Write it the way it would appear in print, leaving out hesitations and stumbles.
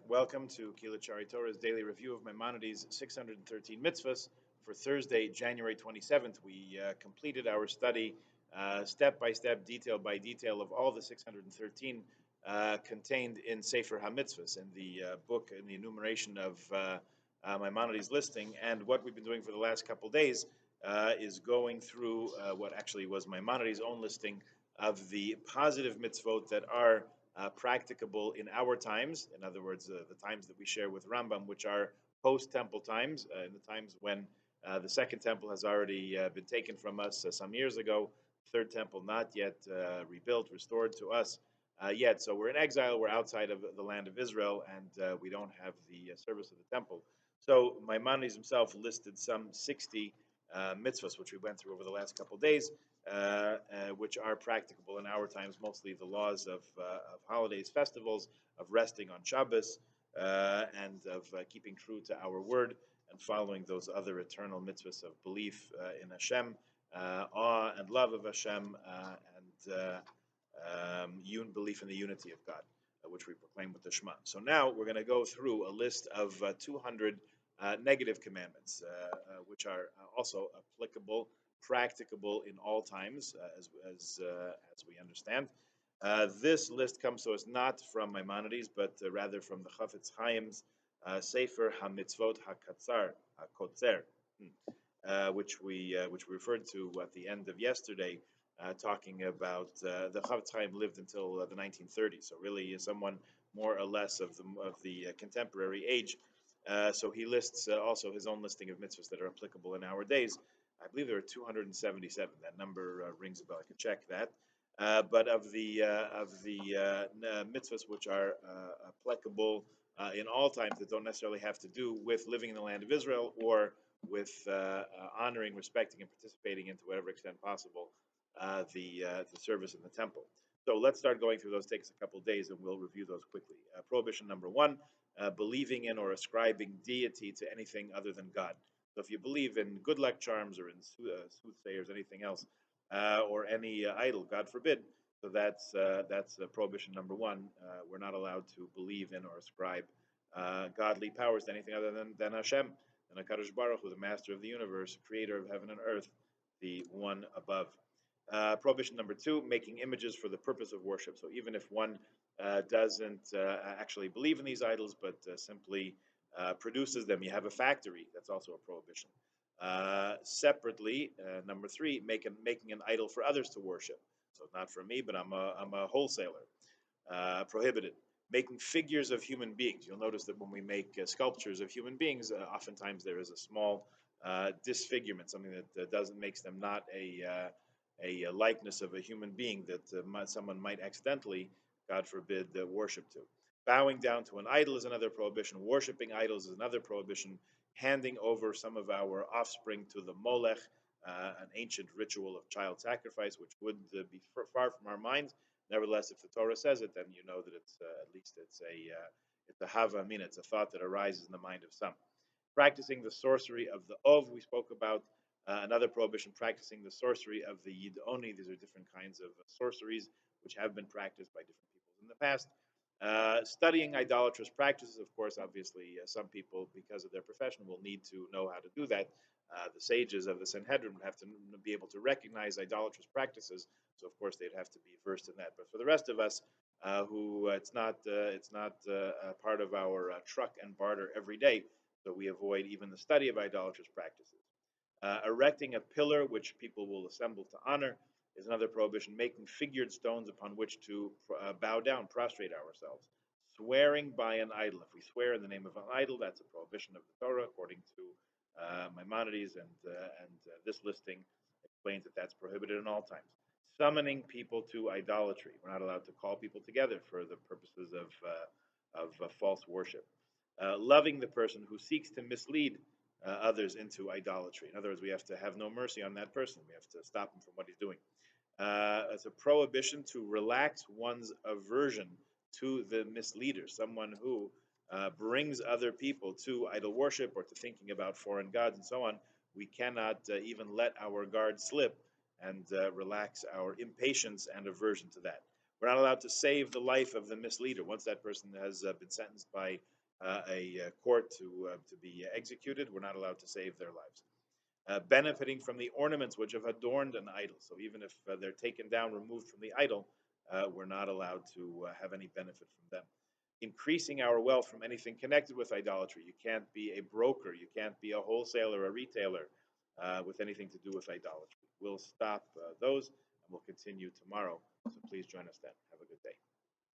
Welcome to Kilachari Torah's daily review of Maimonides' 613 mitzvahs for Thursday, January 27th. We completed our study step by step, detail by detail of all the 613 contained in Sefer HaMitzvahs, in the book, in the enumeration of Maimonides' listing. And what we've been doing for the last couple days is going through what actually was Maimonides' own listing of the positive mitzvot that are practicable in our times. In other words, the times that we share with Rambam, which are post-temple times, in the times when the second temple has already been taken from us some years ago, third temple not yet rebuilt, restored to us yet. So we're in exile, we're outside of the land of Israel, and we don't have the service of the temple. So Maimonides himself listed some 60 mitzvahs, which we went through over the last couple of days, which are practicable in our times, mostly the laws of holidays, festivals, of resting on Shabbos, and of keeping true to our word and following those other eternal mitzvahs of belief in Hashem, awe and love of Hashem, and belief in the unity of God, which we proclaim with the Shema. So now we're going to go through a list of 200 negative commandments, which are also applicable, practicable in all times, as we understand. This list comes to us not from Maimonides, but rather from the Chafetz Chaim's Sefer HaMitzvot HaKotzer, which we referred to at the end of yesterday, talking about the Chafetz Chaim lived until the 1930s, so really someone more or less of the contemporary age. So he lists also his own listing of mitzvahs that are applicable in our days. I believe there are 277. That number rings a bell. I could check that. But of the mitzvahs which are applicable in all times, that don't necessarily have to do with living in the land of Israel or with honoring, respecting, and participating into whatever extent possible the service in the temple. So let's start going through those. Takes a couple of days, and we'll review those quickly. Prohibition number one: believing in or ascribing deity to anything other than God. So if you believe in good luck charms or in soothsayers, anything else, or any idol, God forbid, so that's prohibition number one. We're not allowed to believe in or ascribe godly powers to anything other than Hashem, and HaKadosh Baruch Hu, the master of the universe, creator of heaven and earth, the one above. Prohibition number two: making images for the purpose of worship. So even if one doesn't actually believe in these idols, but simply produces them, you have a factory. That's also a prohibition. Separately, number three: making an idol for others to worship. So not for me, but I'm a wholesaler. Prohibited. Making figures of human beings. You'll notice that when we make sculptures of human beings, oftentimes there is a small disfigurement, something that doesn't makes them not a likeness of a human being that someone might accidentally, God forbid, worship to. Bowing down to an idol is another prohibition. Worshipping idols is another prohibition. Handing over some of our offspring to the Molech, an ancient ritual of child sacrifice, which would be far from our minds. Nevertheless, if the Torah says it, then you know that it's at least it's a hava mina, it's a thought that arises in the mind of some. Practicing the sorcery of the Ov, we spoke about. Another prohibition: practicing the sorcery of the Yidoni. These are different kinds of sorceries which have been practiced by different peoples in the past. Studying idolatrous practices, of course, obviously, some people, because of their profession, will need to know how to do that. The sages of the Sanhedrin would have to be able to recognize idolatrous practices, so of course they'd have to be versed in that. But for the rest of us, who it's not part of our truck and barter every day, so we avoid even the study of idolatrous practices. Erecting a pillar which people will assemble to honor is another prohibition. Making figured stones upon which to bow down, prostrate ourselves. Swearing by an idol. If we swear in the name of an idol, that's a prohibition of the Torah, according to Maimonides, and this listing explains that that's prohibited in all times. Summoning people to idolatry. We're not allowed to call people together for the purposes of false worship. Loving the person who seeks to mislead others into idolatry. In other words, we have to have no mercy on that person. We have to stop him from what he's doing. It's a prohibition to relax one's aversion to the misleader, someone who brings other people to idol worship or to thinking about foreign gods and so on. We cannot even let our guard slip and relax our impatience and aversion to that. We're not allowed to save the life of the misleader. Once that person has been sentenced by a court to be executed, we're not allowed to save their lives. Benefiting from the ornaments which have adorned an idol. So even if they're taken down, removed from the idol, we're not allowed to have any benefit from them. Increasing our wealth from anything connected with idolatry. You can't be a broker, you can't be a wholesaler, a retailer with anything to do with idolatry. We'll stop those and we'll continue tomorrow. So please join us then. Have a good day.